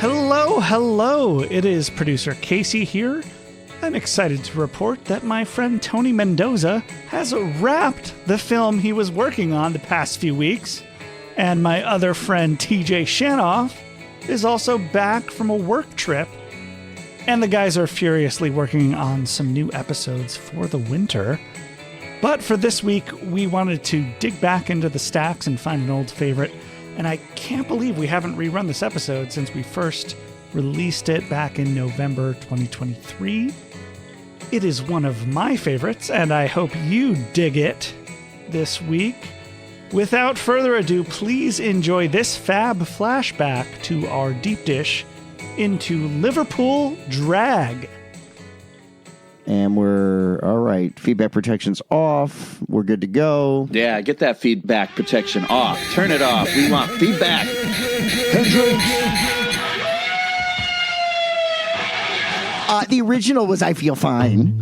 Hello. It is producer Casey here. I'm excited to report that my friend Tony Mendoza has wrapped the film he was working on the past few weeks. And my other friend TJ Shanoff is also back from a work trip. And the guys are furiously working on some new episodes for the winter. But for this week, we wanted to dig back into the stacks and find an old favorite. And I can't believe we haven't rerun this episode since we first released it back in November 2023. It is one of my favorites, and I hope you dig it this week. Without further ado, please enjoy this fab flashback to our deep dish into Liverpool Drag. And we're all right. Feedback protection's off. We're good to go. Yeah, get that feedback protection off. Turn it off. We want feedback. The original was I Feel Fine.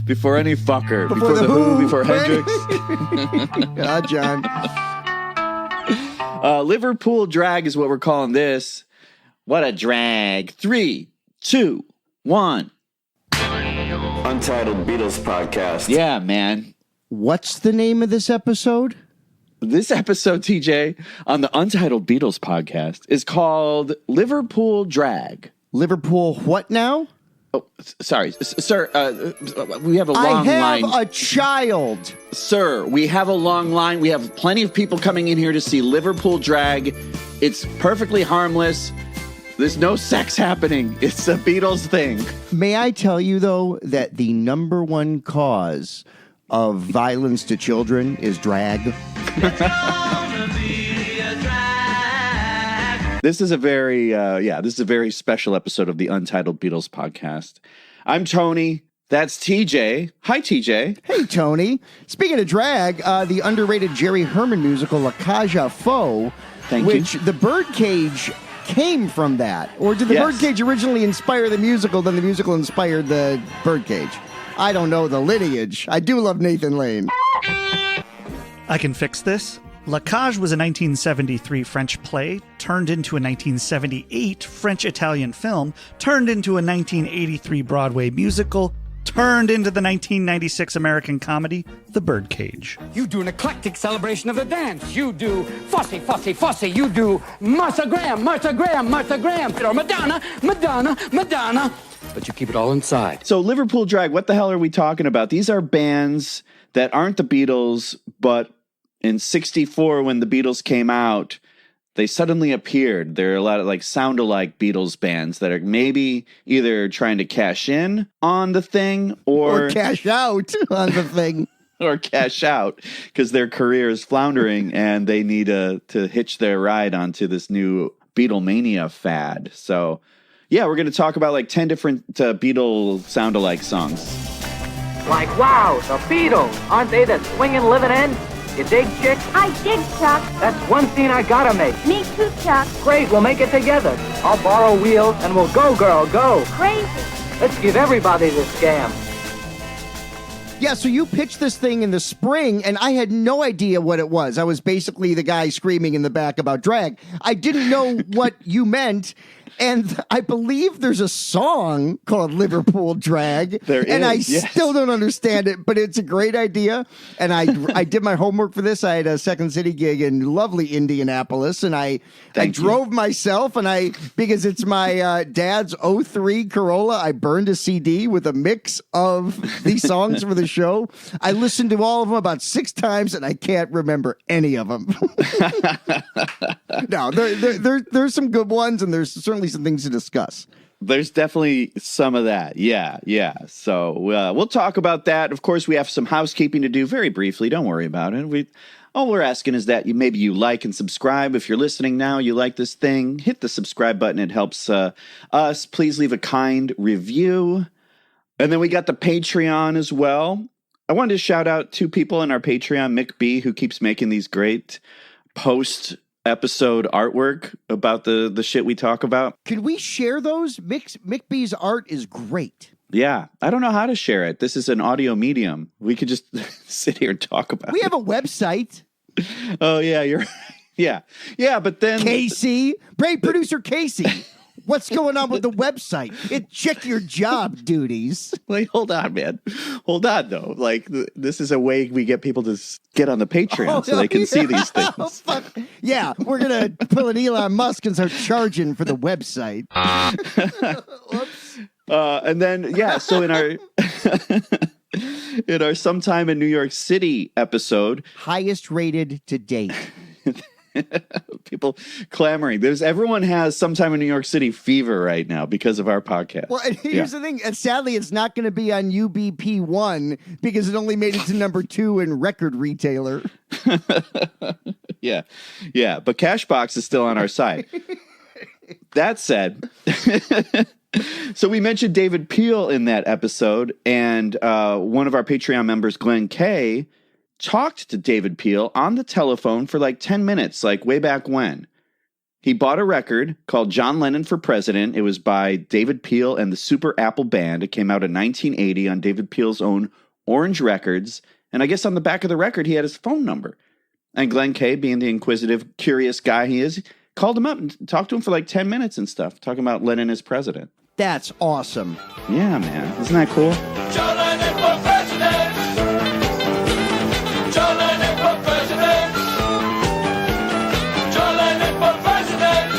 Before any fucker. Before the Who. Before Hendrix. John. Liverpool Drag is what we're calling this. What a drag. 3, 2, 1. Untitled Beatles podcast. Yeah, man. What's the name of this episode? This episode, TJ, on the Untitled Beatles podcast is called Liverpool Drag. Liverpool what now? Oh, sorry, sir. We have a long line. I have a child. Sir, we have a long line. We have plenty of people coming in here to see Liverpool Drag. It's perfectly harmless. There's no sex happening. It's a Beatles thing. May I tell you, though, that the number one cause of violence to children is drag? This is a very special episode of the Untitled Beatles podcast. I'm Tony. That's TJ. Hi, TJ. Hey, Tony. Speaking of drag, the underrated Jerry Herman musical La Cage aux Folles, which the Birdcage came from that. Or did the Birdcage originally inspire the musical, then the musical inspired the Birdcage? I don't know the lineage. I do love Nathan Lane. I can fix this. La Cage was a 1973 French play, turned into a 1978 French-Italian film, turned into a 1983 Broadway musical, turned into the 1996 American comedy, The Birdcage. You do an eclectic celebration of the dance. You do fussy, fussy, fussy. You do Martha Graham, Martha Graham, Martha Graham. Or Madonna, Madonna, Madonna. But you keep it all inside. So Liverpool Drag, what the hell are we talking about? These are bands that aren't the Beatles, but in 64, when the Beatles came out, they suddenly appeared. There are a lot of sound-alike Beatles bands that are maybe either trying to cash in on the thing or cash out on the thing. Or cash out because their career is floundering and they need to hitch their ride onto this new Beatlemania fad. So, yeah, we're going to talk about 10 different Beatle sound-alike songs. Like, wow, the Beatles, aren't they the swinging living end? You dig, chick? I dig, Chuck. That's one scene I gotta make. Me too, Chuck. Great, we'll make it together. I'll borrow wheels and we'll go, girl, go. Crazy. Let's give everybody this scam. Yeah, so you pitched this thing in the spring, and I had no idea what it was. I was basically the guy screaming in the back about drag. I didn't know what you meant, and I believe there's a song called Liverpool Drag. I still don't understand it, but it's a great idea. And I did my homework for this. I had a Second City gig in lovely Indianapolis, and I drove myself, and because it's my dad's '03 Corolla, I burned a CD with a mix of these songs for the show. I listened to all of them about 6 times, and I can't remember any of them. No, there's some good ones, and there's certainly some things to discuss. There's definitely some of that. Yeah. So we'll talk about that. Of course, we have some housekeeping to do very briefly. Don't worry about it. All we're asking is that you like and subscribe. If you're listening now, you like this thing, hit the subscribe button. It helps us. Please leave a kind review. And then we got the Patreon as well. I wanted to shout out 2 people in our Patreon, Mick B, who keeps making these great post-episode artwork about the shit we talk about. Could we share those? Mick B's art is great. Yeah, I don't know how to share it. This is an audio medium. We could just sit here and talk about it. We have a website. Oh, yeah, you're Yeah. Yeah, but then Casey, great producer Casey. What's going on with the website? Check your job duties. Wait, hold on, man. Hold on, though. Like, this is a way we get people to get on the Patreon so they can see these things. Oh, fuck. Yeah, we're going to pull an Elon Musk and start charging for the website. Whoops. And then, yeah, so in our in our Sometime in New York City episode. Highest rated to date. People clamoring. Everyone has Sometime in New York City fever right now because of our podcast. Well, and here's the thing. And sadly, it's not going to be on UBP1 because it only made it to number 2 in record retailer. Yeah. But Cashbox is still on our side. That said, so we mentioned David Peel in that episode, and one of our Patreon members, Glenn Kay, talked to David Peel on the telephone for like 10 minutes, like way back when. He bought a record called John Lennon for President. It was by David Peel and the Super Apple Band. It came out in 1980 on David Peel's own Orange Records. And I guess on the back of the record, he had his phone number. And Glenn Kay, being the inquisitive, curious guy he is, called him up and talked to him for like 10 minutes and stuff, talking about Lennon as president. That's awesome. Yeah, man. Isn't that cool? John Lennon for president. John Lennon for president. John Lennon for president.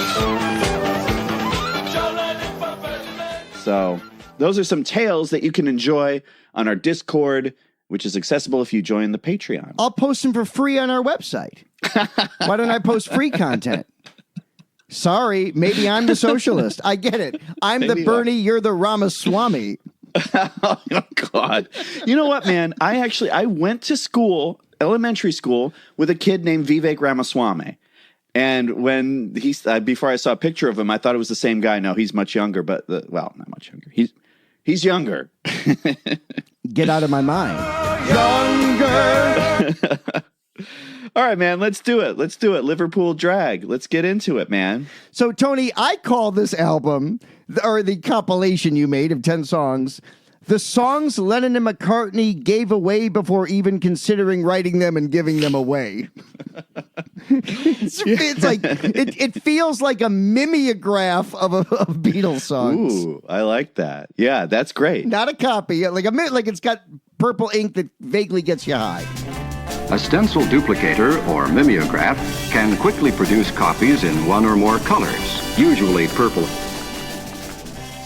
John Lennon for president. So those are some tales that you can enjoy on our Discord, which is accessible if you join the Patreon. I'll post them for free on our website. Why don't I post free content? Sorry, maybe I'm the socialist. I get it. I'm maybe the Bernie, you're the Ramaswamy. Oh, God. You know what, man? I went to school, elementary school, with a kid named Vivek Ramaswamy. And when before I saw a picture of him, I thought it was the same guy. No, he's much younger, but not much younger. He's younger. Get out of my mind. Younger. All right, man, let's do it. Liverpool Drag. Let's get into it, man. So, Tony, I call this album, or the compilation you made of 10 songs, the songs Lennon and McCartney gave away before even considering writing them and giving them away. It's like, it feels like a mimeograph of Beatles songs. Ooh, I like that. Yeah, that's great. Not a copy, like it's got purple ink that vaguely gets you high. A stencil duplicator, or mimeograph, can quickly produce copies in one or more colors, usually purple.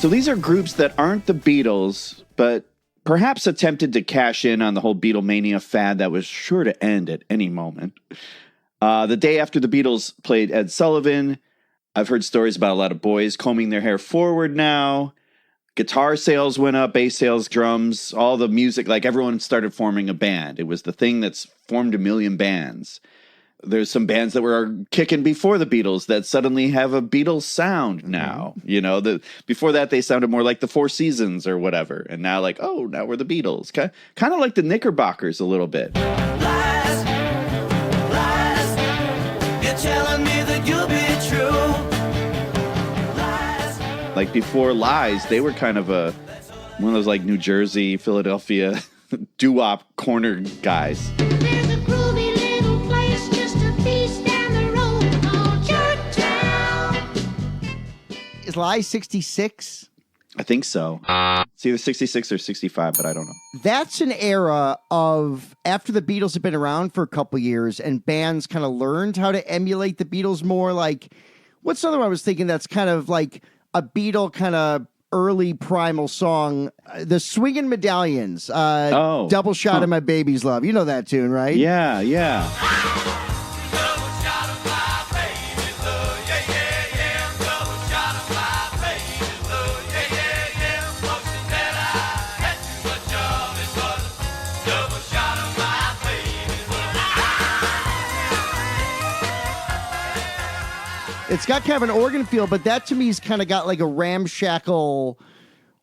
So these are groups that aren't the Beatles, but perhaps attempted to cash in on the whole Beatlemania fad that was sure to end at any moment. The day after the Beatles played Ed Sullivan, I've heard stories about a lot of boys combing their hair forward now. Guitar sales went up, bass sales, drums, all the music, like everyone started forming a band. It was the thing that's formed a million bands. There's some bands that were kicking before the Beatles that suddenly have a Beatles sound now. You know, before that they sounded more like the Four Seasons or whatever. And now like, oh, now we're the Beatles. Kind of like the Knickerbockers a little bit. Lies, you're telling me that you'll be true. Like before Lies, they were kind of one of those like New Jersey, Philadelphia doo-wop corner guys. There's a groovy little place just a piece down the road called Yorktown. Is Lies 66? I think so. It's either 66 or 65, but I don't know. That's an era of after the Beatles had been around for a couple years and bands kind of learned how to emulate the Beatles more. Like, what's the other one I was thinking that's kind of like a Beatle kind of early primal song, the Swingin' Medallions, Double Shot of My Baby's Love. You know that tune, right? Yeah. Double shot of my baby's love, yeah. Double shot of my baby's love, yeah. Motion that I had too much of, it was a double shot of my baby's love. It's got kind of an organ feel, but that to me's kind of got like a ramshackle,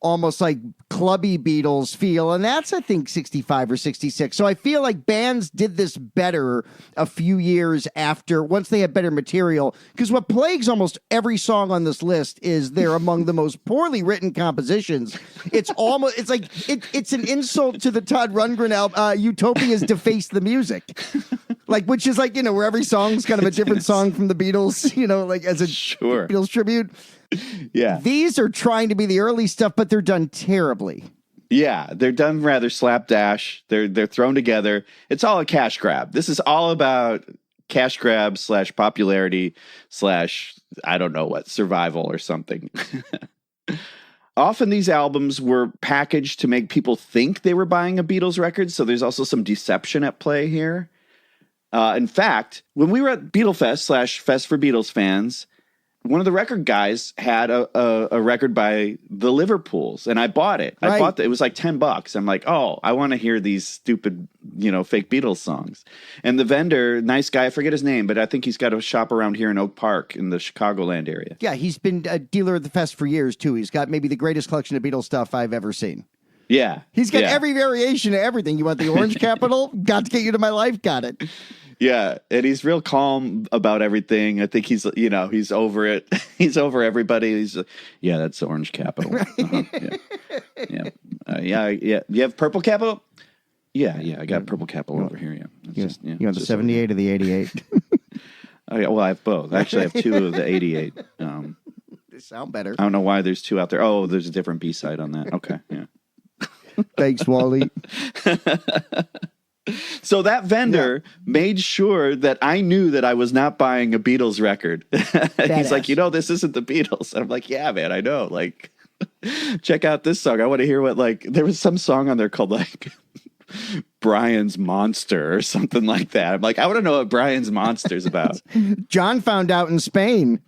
almost like clubby Beatles feel. And that's, I think, 65 or 66. So I feel like bands did this better a few years after, once they had better material. Because what plagues almost every song on this list is they're among the most poorly written compositions. It's like, it's an insult to the Todd Rundgren album. Utopia's defaced the music. Like, which is like, where every song's kind of a different song from the Beatles, like as a Sure. Beatles tribute. Yeah. These are trying to be the early stuff, but they're done terribly. Yeah, they're done rather slapdash. They're thrown together. It's all a cash grab. This is all about cash grab / popularity / I don't know what, survival or something. Often these albums were packaged to make people think they were buying a Beatles record, so there's also some deception at play here. In fact, when we were at Beatlefest / Fest for Beatles fans, one of the record guys had a record by the Liverpools, and I bought it. Right. I bought it was like $10. I'm like, oh, I want to hear these stupid, fake Beatles songs. And the vendor, nice guy, I forget his name, but I think he's got a shop around here in Oak Park in the Chicagoland area. Yeah, he's been a dealer at the fest for years, too. He's got maybe the greatest collection of Beatles stuff I've ever seen. Yeah. He's got yeah. every variation of everything. You want the Orange Capital? Got to Get You to My Life? Got it. Yeah, and he's real calm about everything. I think he's over it. He's over everybody. He's yeah, that's the Orange Capital. Yeah. You have Purple Capital? Yeah, I got Purple Capital over here. Yeah, You want the 78 or the 88? Well, I have both. Actually, I have two of the 88. They sound better. I don't know why there's two out there. Oh, there's a different B side on that. Okay, yeah. Thanks, Wally. So that vendor made sure that I knew that I was not buying a Beatles record. He's like, this isn't the Beatles. And I'm like, yeah, man, I know. Like, check out this song. I want to hear what, there was some song on there called, Brian's Monster or something like that. I'm like, I want to know what Brian's Monster's about. John found out in Spain.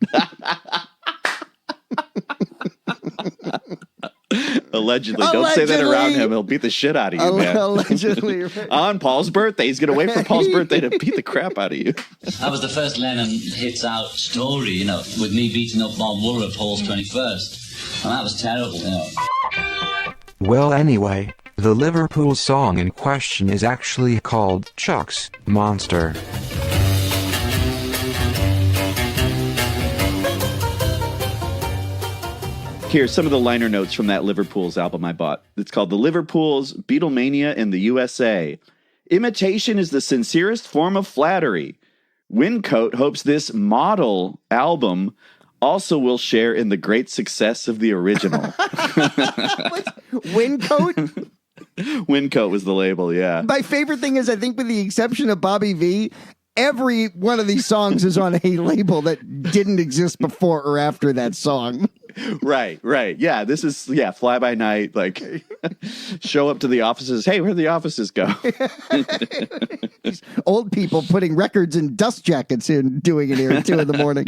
Allegedly. Don't say that around him. He'll beat the shit out of you, man. Allegedly. Right. On Paul's birthday. He's going to wait for Paul's birthday to beat the crap out of you. That was the first Lennon hits out story, with me beating up Bob Wooler at Paul's 21st. And that was terrible, Well, anyway, the Liverpool song in question is actually called Chuck's Monster. Here's some of the liner notes from that Liverpool's album I bought. It's called The Liverpool's Beatlemania in the USA. Imitation is the sincerest form of flattery. Wincoat hopes this model album also will share in the great success of the original. Wincoat? Wincoat was the label, yeah. My favorite thing is, I think with the exception of Bobby V, every one of these songs is on a label that didn't exist before or after that song. Right. Yeah, this is, fly by night, show up to the offices. Hey, where'd the offices go? These old people putting records in dust jackets and doing it here at 2 a.m.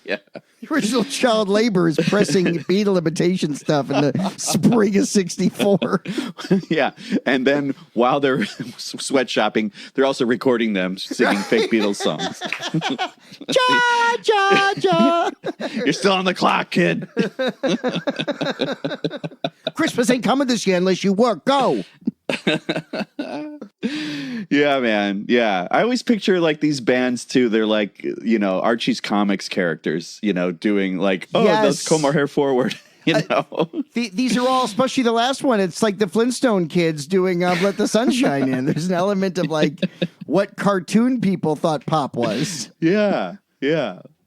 Yeah. The original child labor is pressing Beatle imitation stuff in the spring of 64. Yeah, and then while they're sweatshopping, they're also recording them singing fake Beatles songs. Cha, cha, cha. You're still on the clock, kid. Christmas ain't coming this year unless you work. Go. Yeah, man. Yeah. I always picture these bands too. They're Archie's comics characters, doing let's comb our hair forward. These are all, especially the last one, it's like the Flintstone kids doing Let the Sun Shine In. There's an element of what cartoon people thought pop was. Yeah.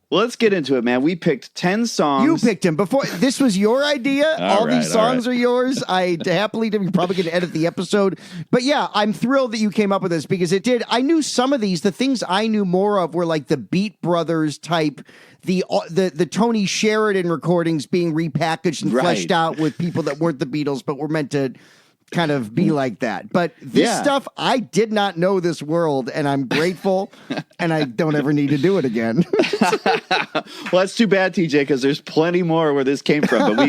Well, let's get into it, man. We picked 10 songs. You picked them before. This was your idea. All these songs are yours. I happily did. You're probably going to edit the episode. But yeah, I'm thrilled that you came up with this because it did. I knew some of these. The things I knew more of were the Beat Brothers type, the Tony Sheridan recordings being repackaged and fleshed out with people that weren't the Beatles but were meant to kind of be like that. But this stuff, I did not know this world, and I'm grateful, and I don't ever need to do it again. Well, that's too bad, TJ, because there's plenty more where this came from. But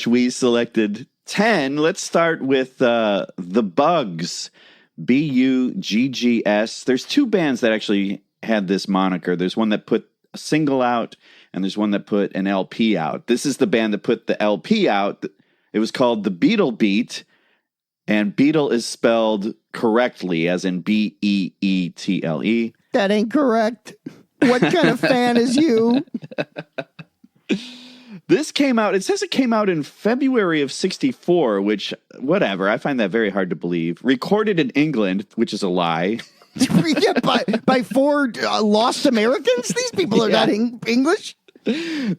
we selected 10. Let's start with The Bugs, Buggs. There's 2 bands that actually had this moniker. There's one that put a single out, and there's one that put an LP out. This is the band that put the LP out. It was called the Beatle Beat, and Beatle is spelled correctly, as in Beetle. That ain't correct. What kind of fan is you? This came out, it says it came out in February of 64, which, whatever, I find that very hard to believe. Recorded in England, which is a lie. Yeah, by four lost Americans? These people are not English?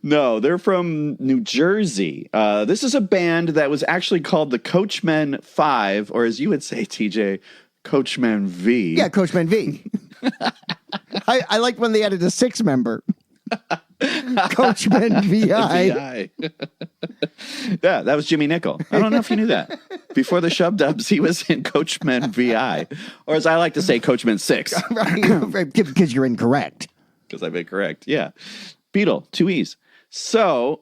No, they're from New Jersey. This is a band that was actually called the Coachmen 5, or as you would say, TJ, Coachman V. Yeah, Coachman V. I liked when they added a 6-member. Coachman VI. Yeah, that was Jimmy Nickel. I don't know if you knew that. Before the Shub Dubs, he was in Coachman VI. Or as I like to say, Coachman 6. Right, because you're incorrect. Because I've been correct. Yeah. Beatle, 2 E's. So,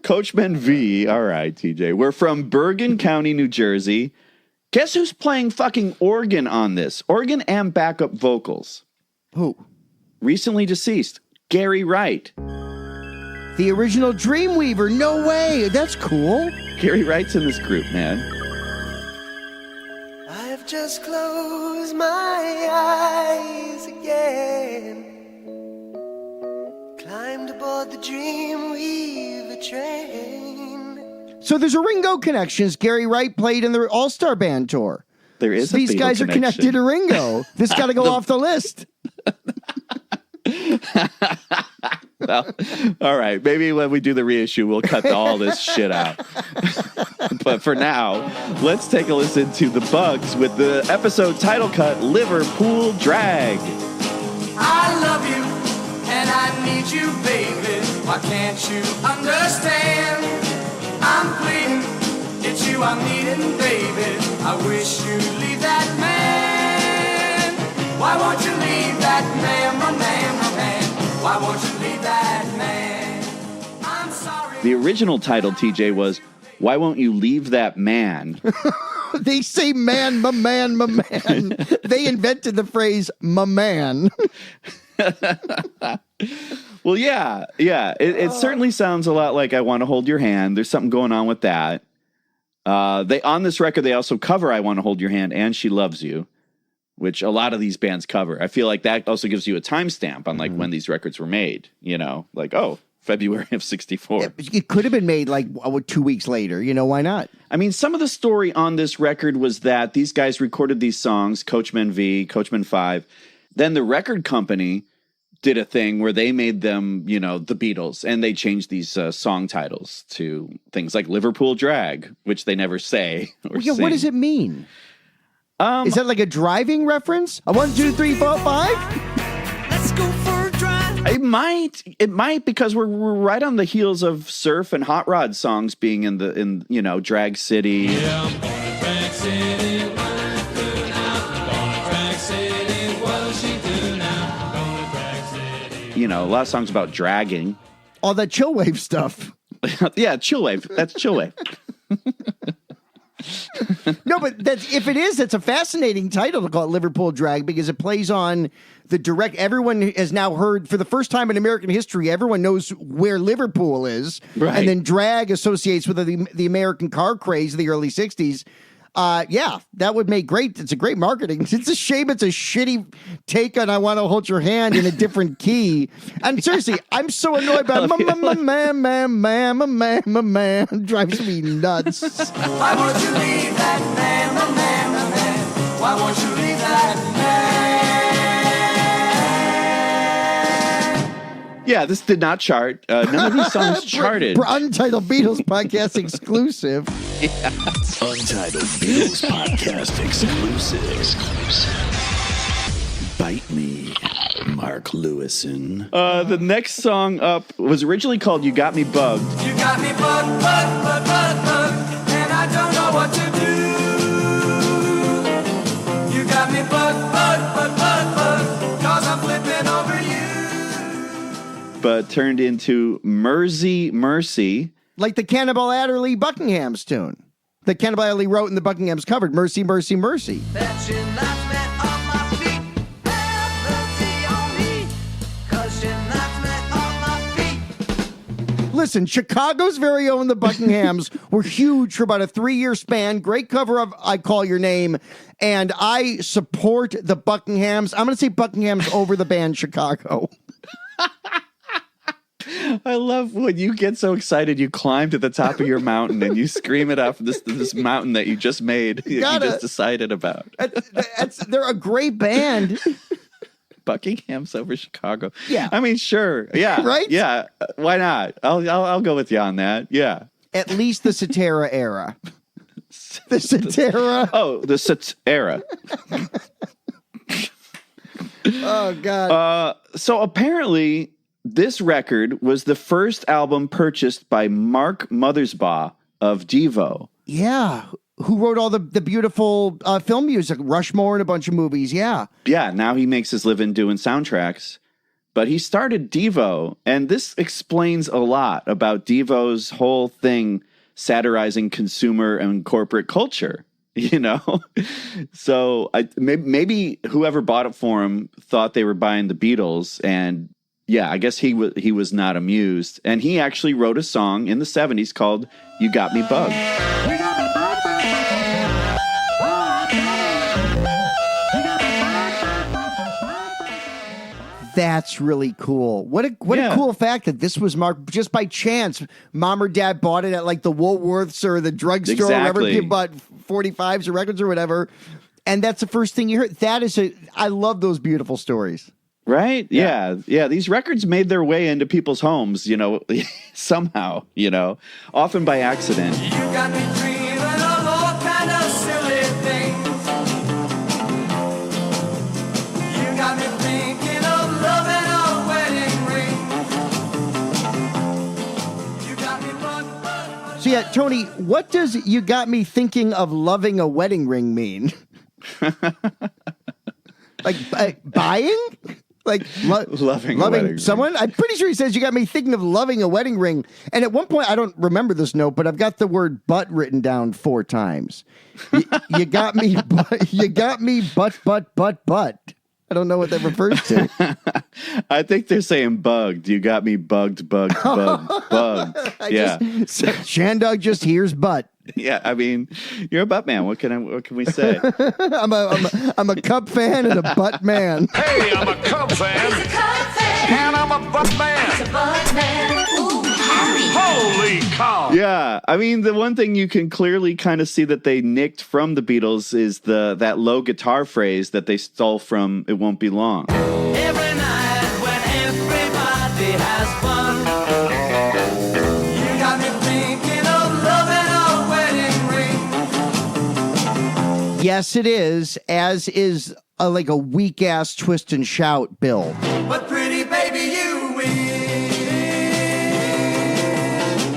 Coachman V. All right, TJ. We're from Bergen County, New Jersey. Guess who's playing fucking organ on this? Organ and backup vocals. Who? Recently deceased. Gary Wright. The original Dreamweaver. No way. That's cool. Gary Wright's in this group, man. I've just closed my eyes again. Climbed aboard the Dreamweaver train. So there's a Ringo connection. Gary Wright played in the All-Star Band tour. There is. So these guys are connected to Ringo. This got to go off the list. Well, all right. Maybe when we do the reissue, we'll cut all this shit out. But for now, let's take a listen to The Bugs with the episode title cut, Liverpool Drag. I love you and I need you, baby. Why can't you understand? I'm pleading, it's you I'm needing, baby. I wish you'd leave that man. Why won't you leave that man, my man, my man? Why won't you leave that man? I'm sorry. The original title, TJ, was Why Won't You Leave That Man? They say man, my man, my man. They invented the phrase, my man. Well, yeah. It certainly sounds a lot like I Want to Hold Your Hand. There's something going on with that. They on this record, they also cover I Want to Hold Your Hand and She Loves You, which a lot of these bands cover. I feel like that also gives you a timestamp on like when these records were made, you know, like, oh, February of 64. Yeah, it could have been made like 2 weeks later. You know, why not? I mean, some of the story on this record was that these guys recorded these songs, Coachman V, Coachman 5. Then the record company did a thing where they made them, you know, the Beatles, and they changed these song titles to things like Liverpool Drag, which they never say or Yeah, sing. what does it mean? Is that like a driving reference? A 1, 2, 3, 4, 5? Let's go for a drive. It might because we're right on the heels of surf and hot rod songs being in you know, Drag City. Yeah, I'm going to Drag City. What do now? I'm going to Drag City. What'll she do now? I'm going to Drag City. You know, a lot of songs about dragging. All that chill wave stuff. Yeah, chill wave. That's chill wave. No, but if it is, that's a fascinating title to call it Liverpool Drag because it plays on the direct. Everyone has now heard for the first time in American history. Everyone knows where Liverpool is, right? And then drag associates with the American car craze of the early '60s. Yeah, that would make great. It's a great marketing. It's a shame it's a shitty take on I Want to Hold Your Hand in a different key. And seriously, I'm so annoyed by man. Drives me nuts. Why won't you leave that man, my man, my man? Why won't you leave that man? Yeah, this did not chart. None of these songs charted. Untitled Beatles podcast exclusive. Yeah. Untitled Beatles podcast exclusive. Bite me, Mark Lewison. The next song up was originally called You Got Me Bugged. You got me bugged, and I don't know what to do. You got me bugged, 'cause I'm flipping over you. But turned into Mersey Mercy. Like the Cannibal Adderley Buckingham's tune. The Cannibal Adderley wrote and the Buckinghams covered. Mercy, mercy, mercy. That you knocked me off my feet. Have mercy on me, 'cause you knocked me off my feet. Listen, Chicago's very own the Buckinghams were huge for about a 3-year span. Great cover of I Call Your Name. And I support the Buckinghams. I'm going to say Buckinghams over the band Chicago. I love when you get so excited, you climb to the top of your mountain and you scream it off this mountain that you just made, that you just decided about. They're a great band. Buckingham's over Chicago. Yeah. I mean, sure. Yeah. Right? Yeah. Why not? I'll go with you on that. Yeah. At least the Cetera era. The Cetera. Oh, the Cetera. Oh, God. So apparently, this record was the first album purchased by Mark Mothersbaugh of Devo. Yeah. Who wrote all the beautiful film music, Rushmore and a bunch of movies. Yeah. Yeah. Now he makes his living doing soundtracks. But he started Devo, and this explains a lot about Devo's whole thing satirizing consumer and corporate culture. So maybe whoever bought it for him thought they were buying the Beatles, and yeah, I guess he was not amused, and he actually wrote a song in the 70s called "You Got Me Bugged." That's really cool. What a cool fact that this was Mark just by chance. Mom or dad bought it at like the Woolworths or the drugstore, wherever people bought 45s or records or whatever. And that's the first thing you heard. I love those beautiful stories. Right? Yeah. These records made their way into people's homes, somehow, often by accident. You got me dreaming of all kind of silly things. You got me thinking of love and a wedding ring. You got me bugged. So yeah, Tony, what does "you got me thinking of loving a wedding ring" mean? Like buying? Like loving someone? I'm pretty sure he says "you got me thinking of loving a wedding ring." And at one point, I don't remember this note, but I've got the word "butt" written down 4 times. You got me, but. I don't know what that refers to. I think they're saying bugged. You got me bugged. Bugged. Yeah. Shandog just hears butt. Yeah, I mean, you're a butt man. What can we say? I'm a Cub fan and a butt man. Hey, I'm a Cub fan. He's a Cub fan. And I'm a butt man. He's a butt man. Ooh, Harry. Holy cow. Yeah, I mean, the one thing you can clearly kind of see that they nicked from the Beatles is that low guitar phrase that they stole from "It Won't Be Long." Every night when everybody has fun, you got me thinking of love and a wedding ring. Yes, it is, as is like a weak-ass twist and shout, Bill. But pretty baby, you win.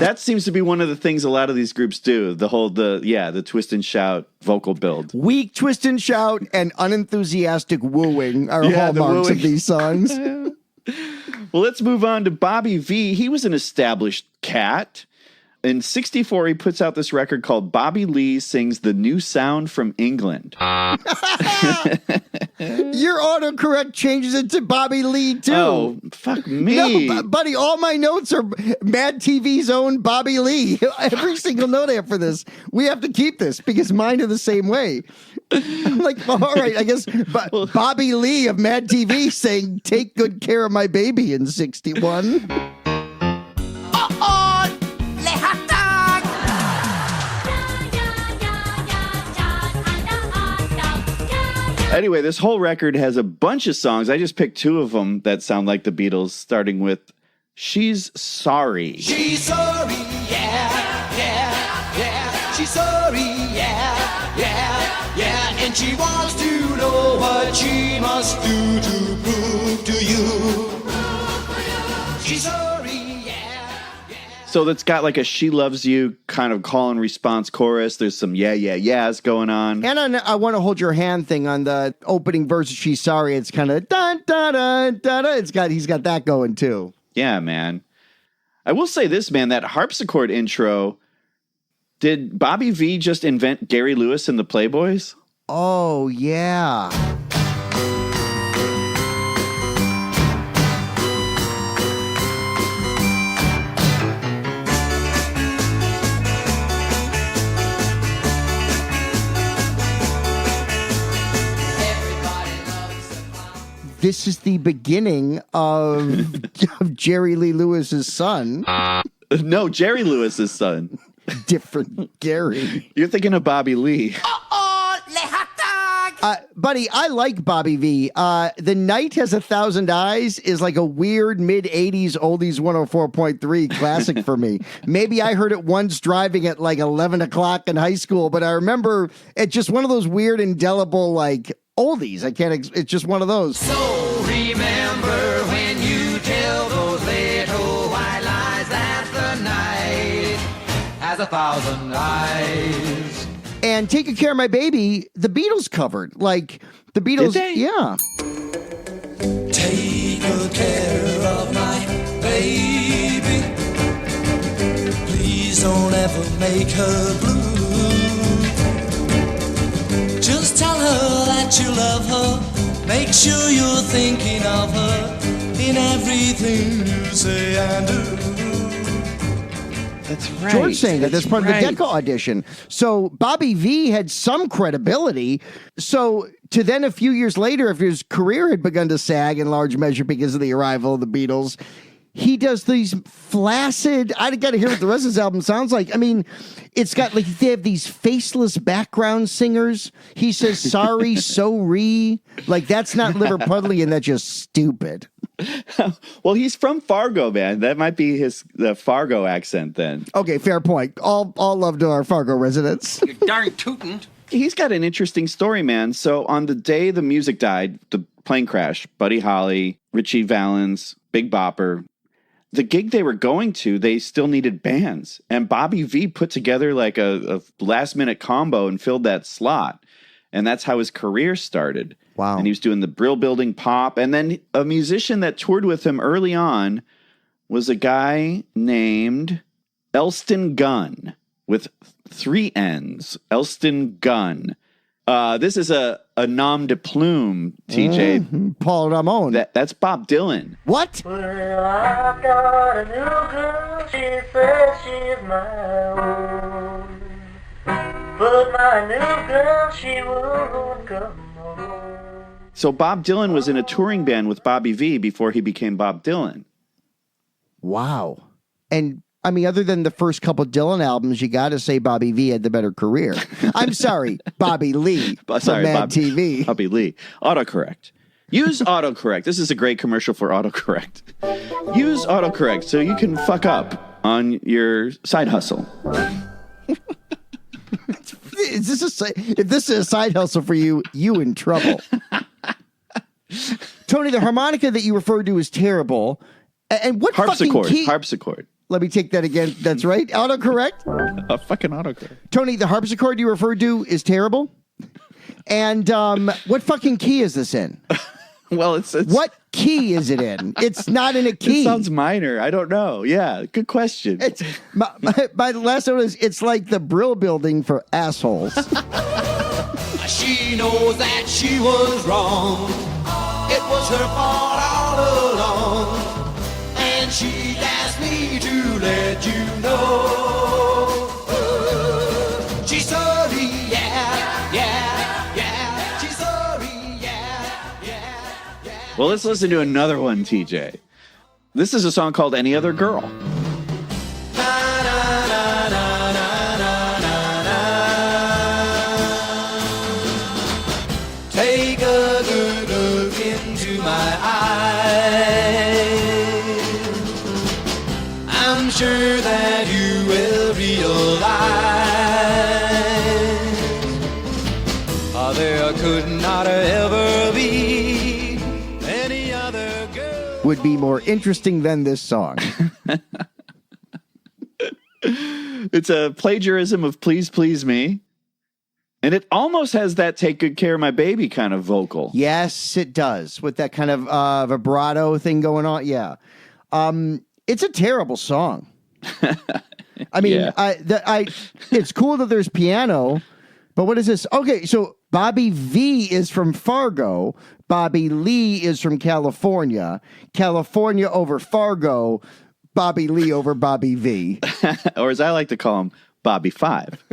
That seems to be one of the things a lot of these groups do. The twist and shout vocal build. Weak twist and shout and unenthusiastic wooing are hallmarks of these songs. Well, let's move on to Bobby V. He was an established cat. In '64, he puts out this record called Bobby Lee Sings the New Sound from England. Your autocorrect changes it to Bobby Lee, too. Oh, fuck me. No, buddy, all my notes are Mad TV's own Bobby Lee. Every single note after this. We have to keep this because mine are the same way. I'm like, well, all right, I guess Bobby Lee of Mad TV saying, "Take good care of my baby" in '61. Anyway, this whole record has a bunch of songs. I just picked 2 of them that sound like the Beatles, starting with "She's Sorry." She's sorry, yeah. She's sorry, yeah. And she wants to know what she must do to prove to you. She's sorry, yeah. So that's got like a "She Loves You" kind of call and response chorus. There's some yeahs going on. And I want to hold your hand thing on the opening verse of "She's Sorry." It's kind of dun dun dun dun. He's got that going too. Yeah, man. I will say this, man, that harpsichord intro, did Bobby V just invent Gary Lewis and the Playboys? Oh, yeah. this is the beginning of Jerry Lee Lewis's son. No, Jerry Lewis's son. Different Gary. You're thinking of Bobby Lee. Buddy, I like Bobby V. The Night Has 1,000 Eyes is like a weird mid-'80s oldies 104.3 classic for me. Maybe I heard it once driving at like 11 o'clock in high school, but I remember it's just one of those weird, indelible, like, oldies. It's just one of those. So remember when you tell those little white lies that the night has 1,000 eyes. And Take Good Care of My Baby, the Beatles covered. Like, the Beatles. Did they? Yeah. Take good care of my baby. Please don't ever make her blue. Just tell her that you love her. Make sure you're thinking of her in everything you say and do. That's right. George sang it. That's part of the Decca audition. So Bobby V had some credibility. So to then a few years later, if his career had begun to sag in large measure because of the arrival of the Beatles, he does these flaccid, I got to hear what the rest of his album sounds like. I mean, it's got like, they have these faceless background singers. He says, sorry, sorry. Like, that's not Liverpudlian, that's just stupid. Well, he's from Fargo, man. That might be the Fargo accent then. Okay, fair point. All love to our Fargo residents. You darn tootin'. He's got an interesting story, man. So on the day the music died, the plane crash, Buddy Holly, Richie Valens, Big Bopper, the gig they were going to, they still needed bands. And Bobby V put together like a last minute combo and filled that slot. And that's how his career started. Wow. And he was doing the Brill Building pop. And then a musician that toured with him early on was a guy named Elston Gunn with 3 N's. Elston Gunn. This is a nom de plume, TJ. Paul Ramon. That's Bob Dylan. What? Well, I've got a new girl, she says she's my own. But my new girl, she won't come home. So Bob Dylan was in a touring band with Bobby V before he became Bob Dylan. Wow. And I mean, other than the first couple Dylan albums, you got to say Bobby V had the better career. I'm sorry, Bobby Lee. Sorry, Mad TV. Bobby Lee. Autocorrect. Use autocorrect. This is a great commercial for autocorrect. Use autocorrect so you can fuck up on your side hustle. If this is a side hustle for you, you in trouble. Tony, the harmonica that you referred to is terrible. And what harpsichord? Fucking key? Harpsichord. Let me take that again. That's right. Autocorrect. A fucking autocorrect. Tony, the harpsichord you referred to is terrible. And what fucking key is this in? Well, it's what key is it in? It's not in a key. It sounds minor. I don't know. Yeah, good question. It's my last note is it's like the Brill Building for assholes. She knows that she was wrong. It was her fault all along. And she asked me to let you know. She's sorry, yeah. She's sorry, yeah. Well, let's listen to another one, TJ. This is a song called Any Other Girl. Take a good look into my eyes. I'm sure that you will realize there could not ever be any other girl. Would be more interesting than this song. It's a plagiarism of Please Please Me. And it almost has that Take Good Care of My Baby kind of vocal. Yes, it does. With that kind of vibrato thing going on. Yeah. It's a terrible song. I mean, yeah. It's cool that there's piano, but what is this? Okay, so Bobby V is from Fargo. Bobby Lee is from California. California over Fargo. Bobby Lee over Bobby V. Or as I like to call him, Bobby 5.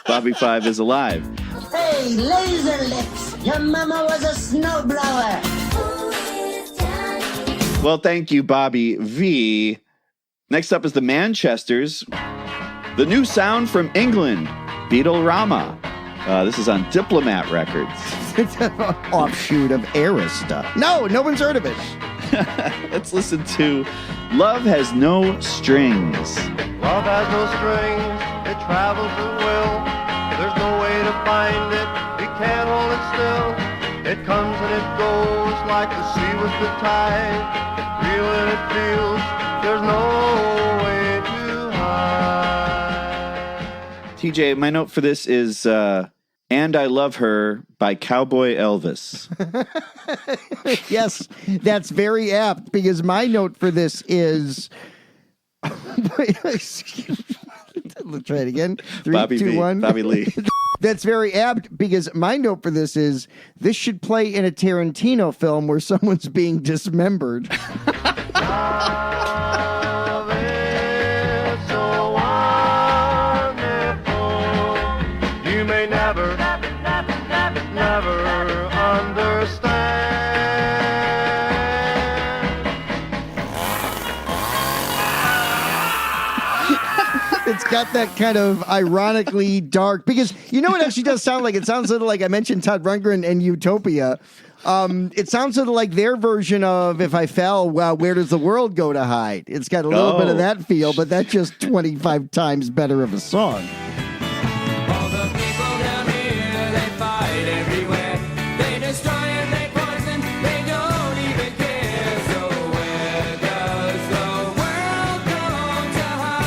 Bobby 5 is alive. Hey, laser lips, your mama was a snowblower. Well, thank you, Bobby V. Next up is the Manchesters. The new sound from England, Beatlerama. This is on Diplomat Records. It's an offshoot of Arista. No one's heard of it. Let's listen to Love Has No Strings. Love has no strings, it travels at will. There's no way to find it, we can't hold it still. It comes and it goes like the sea with the tide. Real and it feels, there's no way to hide. TJ, my note for this is And I Love Her by Cowboy Elvis. Yes, that's very apt because my note for this is... Let's try it again. 3, Bobby 2, V. 1. Bobby Lee. That's very apt because my note for this is this should play in a Tarantino film where someone's being dismembered. Love is so wonderful. You may never understand. It's got that kind of ironically dark, because you know what actually does sound like? It sounds a little like, I mentioned Todd Rundgren and Utopia. It sounds sort of like their version of If I Fell, well, Where Does the World Go to Hide? It's got a little bit of that feel, but that's just 25 times better of a song. All the people down here, they fight everywhere. They destroy and they poison, they don't even care. So where does the world go to hide?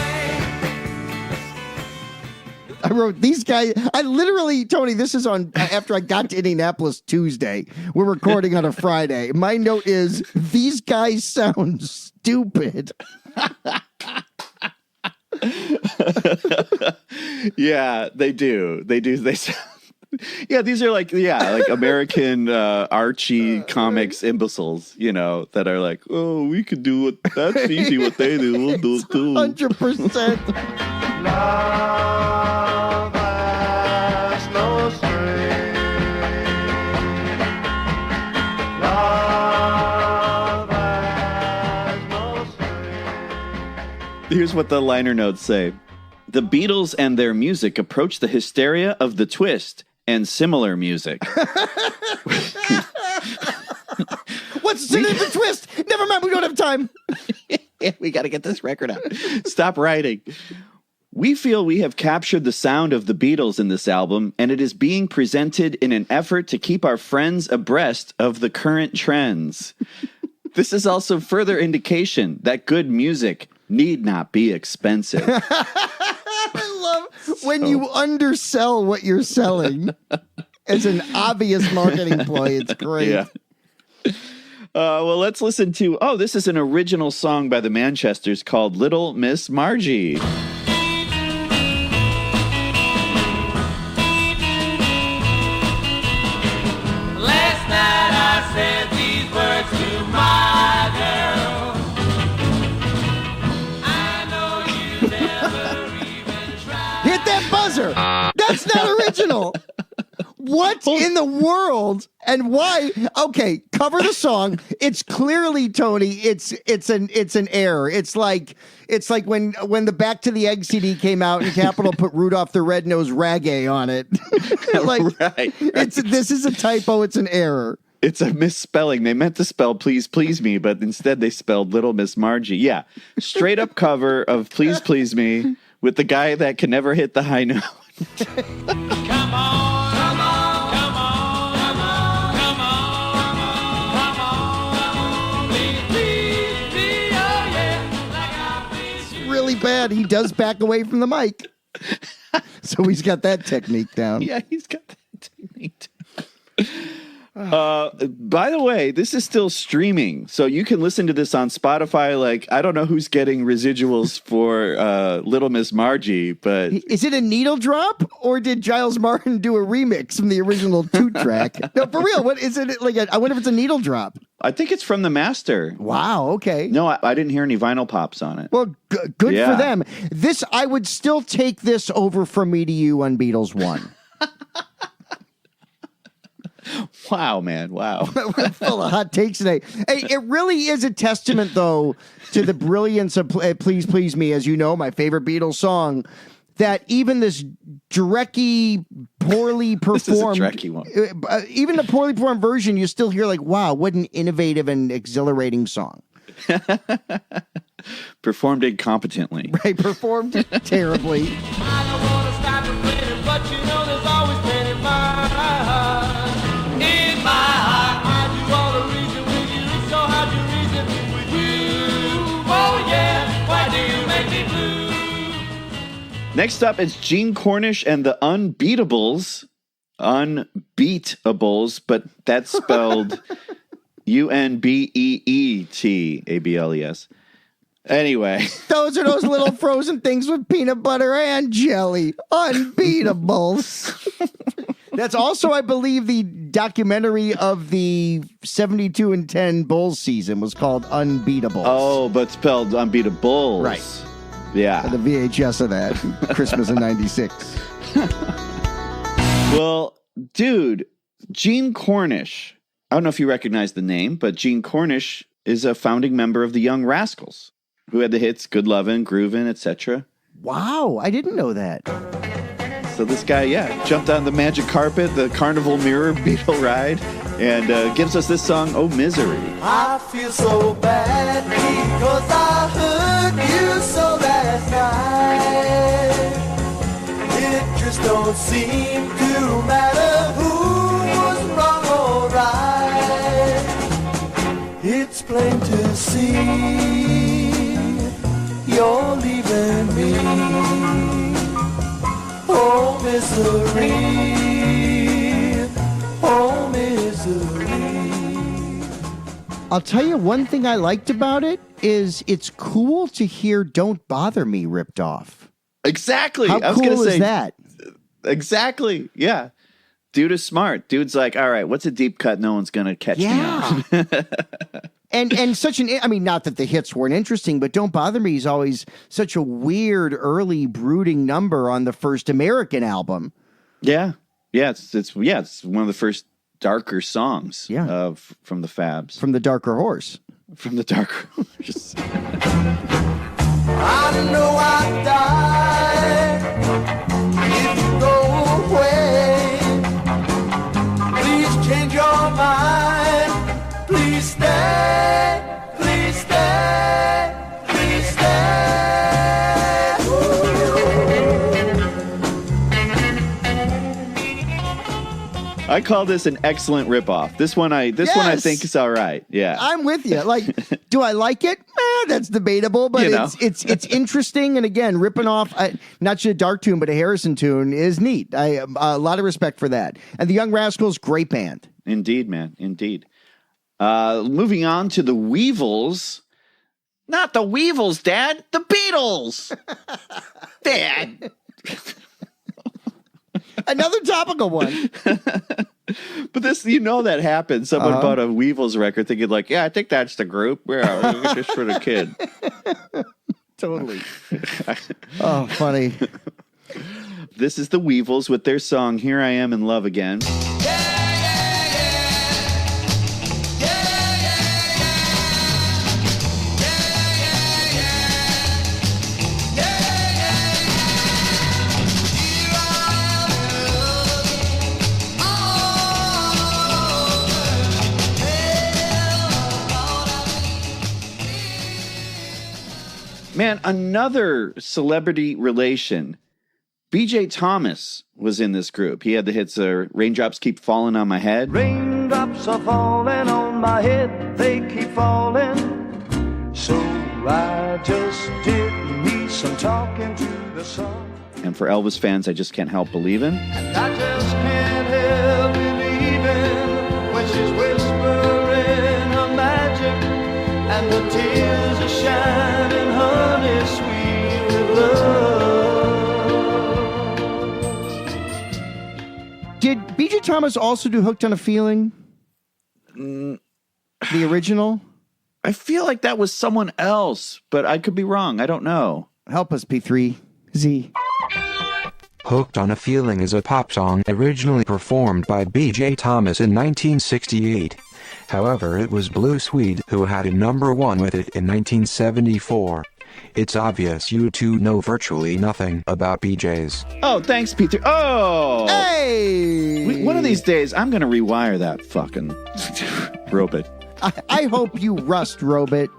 I wrote these guys. I literally, Tony, this is on after I got to Indianapolis Tuesday. We're recording on a Friday. My note is these guys sound stupid. Yeah, they do. They sound... Yeah, these are like American Archie comics imbeciles, that are like, oh, we could do what that's easy what they do, we'll do it too. 100%. Love has no strings. Love has no strings. Here's what the liner notes say. The Beatles and their music approach the hysteria of the twist and similar music. What's in the twist? Never mind, we don't have time. We got to get this record out. Stop writing. We feel we have captured the sound of the Beatles in this album, and it is being presented in an effort to keep our friends abreast of the current trends. This is also further indication that good music need not be expensive. I love when you undersell what you're selling as an obvious marketing ploy. It's great. Yeah. Well, let's listen to, this is an original song by the Manchesters called Little Miss Margie. Last night I said these words to my girl. I know you never even tried. Hit that buzzer. That's not original. What in the world and why? Okay, cover the song. It's clearly, Tony, it's an error. It's like when the Back to the Egg CD came out and Capitol put Rudolph the Red-Nosed Raggy on it. Right. This is a typo, it's an error. It's a misspelling. They meant to spell Please Please Me, but instead they spelled Little Miss Margie. Yeah. Straight up cover of Please Please Me with the guy that can never hit the high note. Come on. Really bad. He does back away from the mic. So he's got that technique down. Yeah, he's got that technique down. By the way, this is still streaming, so you can listen to this on Spotify. Like, I don't know who's getting residuals for Little Miss Margie, but is it a needle drop or did Giles Martin do a remix from the original 2-track? No, for real. What is it like? I wonder if it's a needle drop. I think it's from the master. Wow. Okay. No, I didn't hear any vinyl pops on it. Well, good for them. This, I would still take this over From Me to You on Beatles 1. Wow, man. Wow. We're full of hot takes today. Hey, it really is a testament, though, to the brilliance of Please Please Me, as you know, my favorite Beatles song, that even this drecky, poorly performed, this is a drecky one. Even the poorly performed version, you still hear like, wow, what an innovative and exhilarating song. Performed incompetently. Right, performed terribly. I don't want to stop complaining, but you know there's always pain in my heart. In my heart, I do all the reason with you. It's so hard to reason with you. Oh yeah, why do you make me blue? Next up is Gene Cornish and the Unbeatables. Unbeatables, but that's spelled Unbeetables. Anyway. Those are those little frozen things with peanut butter and jelly. Unbeatables. That's also, I believe, the documentary of the 72 and 10 Bulls season was called Unbeatables. Oh, but spelled Unbeatables. Right. Yeah. The VHS of that, Christmas in 96. Well, dude, Gene Cornish. I don't know if you recognize the name, but Gene Cornish is a founding member of the Young Rascals, who had the hits Good Lovin', Groovin', etc. Wow, I didn't know that. So this guy, jumped on the magic carpet, the Carnival Mirror Beatle ride, and gives us this song, Oh Misery. I feel so bad because I hurt you so last night. It just don't seem to matter who was wrong or right. It's plain to see you're leaving me. Oh misery, oh misery. I'll tell you one thing I liked about it is it's cool to hear Don't Bother Me ripped off. Exactly. How I was cool gonna say is that? Exactly. Yeah. Dude is smart. Dude's like, all right, what's a deep cut no one's going to catch me on? And such an, I mean, not that the hits weren't interesting, but Don't Bother Me is always such a weird, early, brooding number on the first American album. Yeah. Yeah. It's one of the first darker songs from the Fabs. From the Darker Horse. From the Darker Horse. I know I die if you go away. Please change your mind. Please stay. Please stay. Please stay. I call this an excellent ripoff. This one I think is all right. Yeah. I'm with you. Like, do I like it? That's debatable, but it's interesting. And again, ripping off not just a Dark tune, but a Harrison tune is neat. I a lot of respect for that. And the Young Rascals, great band. Indeed, man. Indeed. Moving on to the Weevils. Not the Weevils, Dad. The Beatles. Dad. Another topical one. But this, that happened. Someone bought a Weevils record thinking like, yeah, I think that's the group. Yeah, just for the kid. Totally. Oh, funny. This is the Weevils with their song, Here I Am in Love Again. Man, another celebrity relation. B.J. Thomas was in this group. He had the hits, Raindrops Keep Falling on My Head. Raindrops are falling on my head, they keep falling. So I just did me some talking to the sun. And for Elvis fans, I Just Can't Help Believin'. And I just can't help believing when she's whispering her magic and the tears are shining honey sweet with love. Did B.J. Thomas also do Hooked on a Feeling? The original? I feel like that was someone else, but I could be wrong. I don't know. Help us, P3Z. Hooked on a Feeling is a pop song originally performed by B.J. Thomas in 1968. However, it was Blue Swede who had a #1 with it in 1974. It's obvious you two know virtually nothing about BJ's. Oh, thanks, Peter. Oh! Hey! One of these days, I'm going to rewire that fucking robot. I hope you rust, Robot.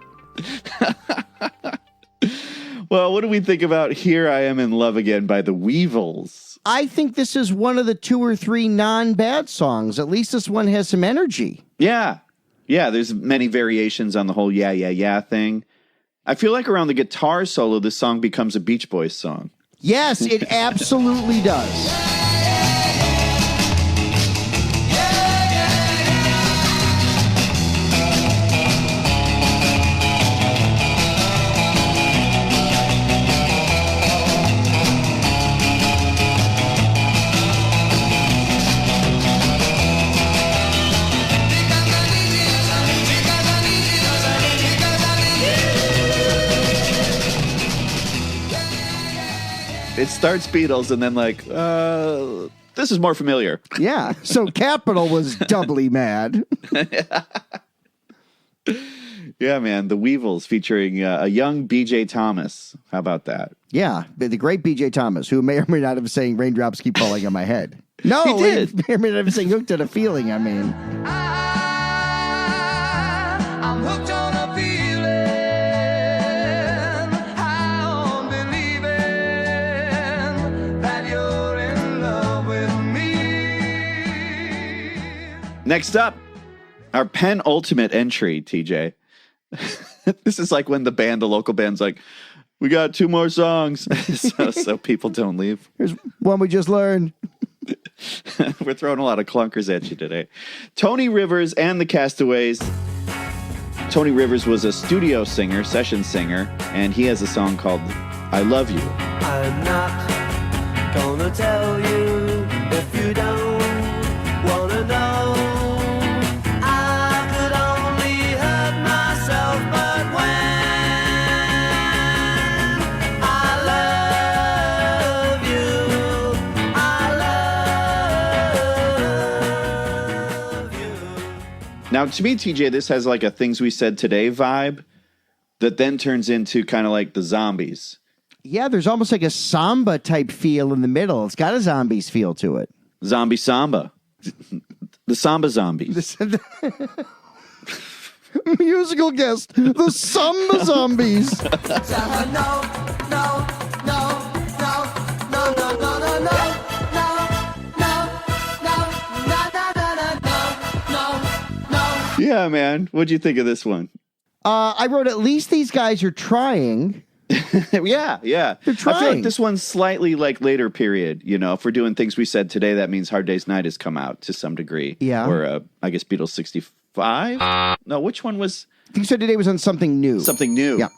Well, what do we think about Here I Am in Love Again by the Weevils? I think this is one of the 2 or 3 non-bad songs. At least this one has some energy. Yeah. Yeah, there's many variations on the whole yeah, yeah, yeah thing. I feel like around the guitar solo, this song becomes a Beach Boys song. Yes, it absolutely does. It starts Beatles and then this is more familiar. Yeah, so Capitol was doubly mad. Yeah, man, the Weevils featuring a young B.J. Thomas. How about that? Yeah, the great B.J. Thomas, who may or may not have sang Raindrops Keep Falling on My Head. No, He did. He may or may not have sang Hooked on a Feeling, I mean. I'm hooked on a feeling. I'm believing that you're in love with me. Next up, our penultimate entry, TJ. This is like when the local band's like, we got 2 more songs. so people don't leave. Here's one we just learned. We're throwing a lot of clunkers at you today. Tony Rivers and the Castaways. Tony Rivers was a studio singer, session singer, and he has a song called I Love You. I'm not gonna tell you if you don't wanna know. I could only hurt myself, but when I love you, I love you. Now, to me, TJ, this has like a Things We Said Today vibe that then turns into kind of like the Zombies. Yeah, there's almost like a samba type feel in the middle. It's got a Zombies feel to it. Zombie Samba. The Samba Zombies. Musical guest, the Samba Zombies. No, no, no, no, no, no, no, no, no, no, no. Yeah, man. What'd you think of this one? I wrote, at least these guys are trying. Yeah. They're I feel trying. like this one's slightly like later period. You know, if we're doing Things We Said Today, that means Hard Day's Night has come out to some degree. Yeah. Or I guess Beatles 65? No, which one was? I think so today was on Something New. Something New. Yeah.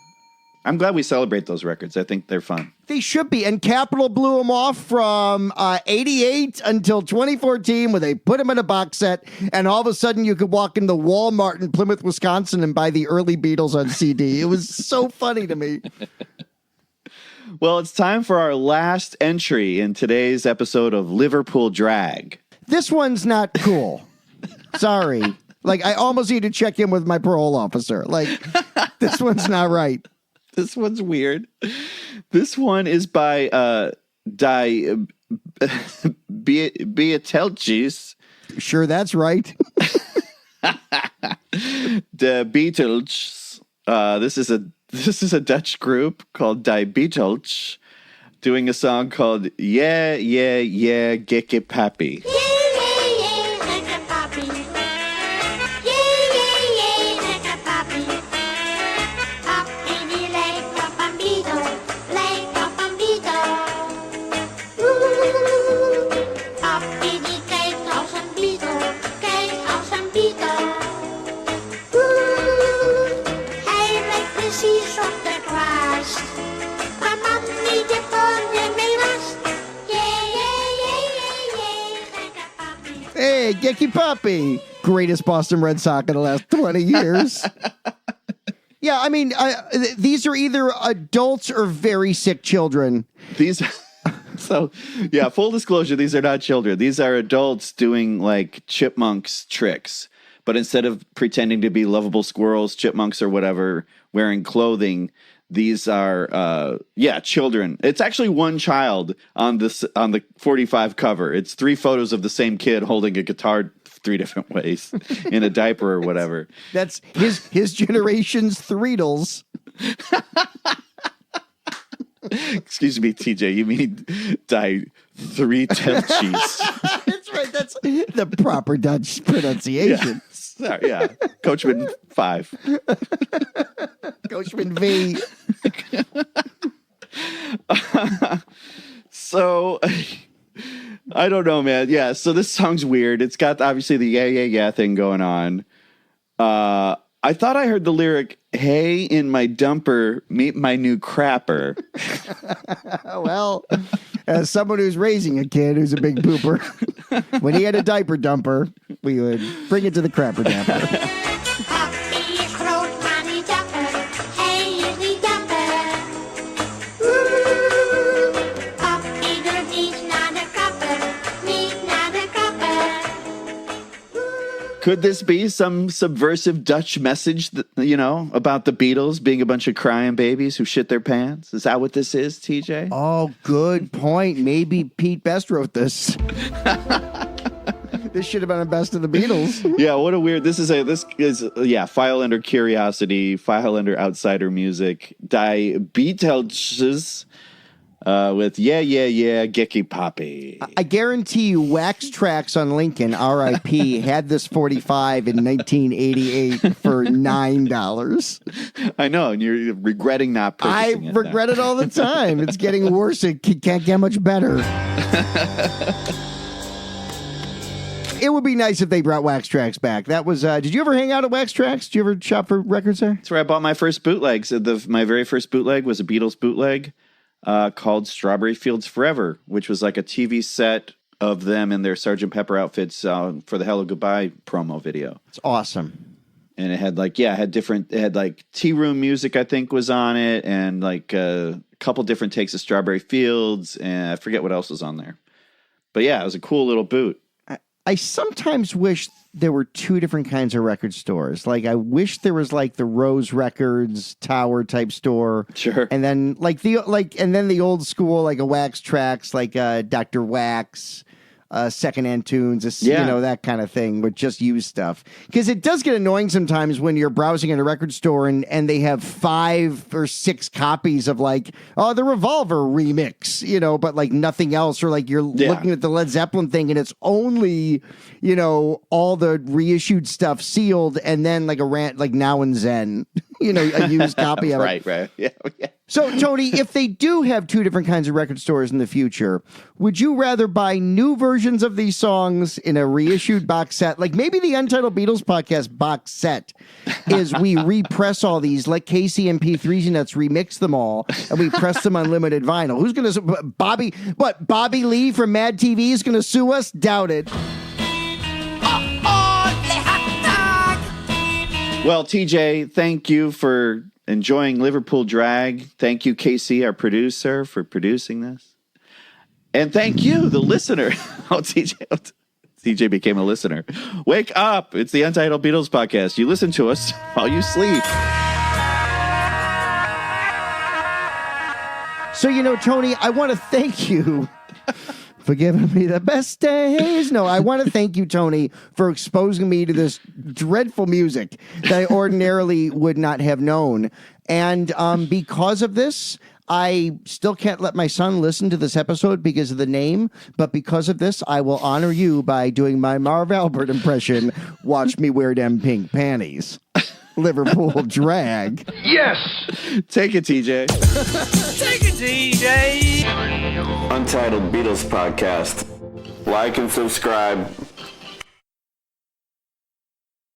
I'm glad we celebrate those records. I think they're fun. They should be. And Capitol blew them off from 88 until 2014 when they put them in a box set. And all of a sudden you could walk into Walmart in Plymouth, Wisconsin and buy the early Beatles on CD. It was so funny to me. Well, it's time for our last entry in today's episode of Liverpool Drag. This one's not cool. Sorry. Like, I almost need to check in with my parole officer. Like, this one's not right. This one's weird. This one is by Beatles. Sure, that's right. The Beatles. This is a Dutch group called Die Beatles doing a song called Yeah, Yeah, Yeah, Gekke Pappy. Hey, Gekke Puppy. Greatest Boston Red Sox in the last 20 years. Yeah, I mean, these are either adults or very sick children. These So, yeah, full disclosure, these are not children. These are adults doing like chipmunks tricks. But instead of pretending to be lovable squirrels, chipmunks, or whatever, wearing clothing, these are, children. It's actually one child on the 45 cover. It's 3 photos of the same kid holding a guitar 3 different ways in a diaper or whatever. That's his generation's Threedles. Excuse me, TJ. You mean die 3/10 cheese? That's right. That's the proper Dutch pronunciation. Sorry, yeah. Coachman 5. Coachman V. So, I don't know, man. Yeah, so this song's weird. It's got obviously the yeah thing going on. I thought I heard the lyric, "Hey, in my dumper, meet my new crapper." Well, as someone who's raising a kid who's a big pooper, when he had a diaper dumper, we would bring it to the crapper damper. Could this be some subversive Dutch message, that, about the Beatles being a bunch of crying babies who shit their pants? Is that what this is, TJ? Oh, good point. Maybe Pete Best wrote this. This should have been a best of the Beatles. Yeah, what a weird. This is file under curiosity, file under outsider music. Die Beatles. With yeah, Gicky Poppy. I guarantee you Wax Tracks on Lincoln, R.I.P., had this 45 in 1988 for $9. I know, and you're regretting not purchasing it. I regret it all the time. It's getting worse. It can't get much better. It would be nice if they brought Wax Tracks back. That was, did you ever hang out at Wax Tracks? Did you ever shop for records there? That's where I bought my first bootlegs. My very first bootleg was a Beatles bootleg. Called Strawberry Fields Forever, which was like a TV set of them in their Sgt. Pepper outfits for the Hello Goodbye promo video. It's awesome. And it had it had like Tea Room music, I think, was on it, and like a couple different takes of Strawberry Fields, and I forget what else was on there. But yeah, it was a cool little boot. I sometimes wish there were 2 different kinds of record stores. Like, I wish there was like the Rose Records Tower type store. Sure. And then the old school, like a Wax Tracks, like Dr. Wax, secondhand tunes, that kind of thing with just used stuff. Because it does get annoying sometimes when you're browsing at a record store and they have 5 or 6 copies of like, the Revolver remix, but like nothing else. Or like you're looking at the Led Zeppelin thing and it's only, all the reissued stuff sealed and then like like Now and Zen, a used copy of it. Right. Yeah. So, Tony, if they do have 2 different kinds of record stores in the future, would you rather buy new versions of these songs in a reissued box set? Like maybe the Untitled Beatles podcast box set is we repress all these, like Casey and P3 Nuts remix them all, and we press them on limited vinyl. Who's going to... Bobby Lee from Mad TV is going to sue us? Doubt it. Well, TJ, thank you for enjoying Liverpool Drag. Thank you, Casey, our producer, for producing this. And thank you, the listener. TJ became a listener. Wake up. It's the Untitled Beatles podcast. You listen to us while you sleep. So, Tony, I want to thank you for giving me the best days. No, I want to thank you, Tony, for exposing me to this dreadful music that I ordinarily would not have known. And because of this, I still can't let my son listen to this episode because of the name. But because of this, I will honor you by doing my Marv Albert impression. Watch me wear them pink panties. Liverpool Drag. Yes! Take it, TJ. Take it, DJ. Untitled Beatles podcast. Like and subscribe.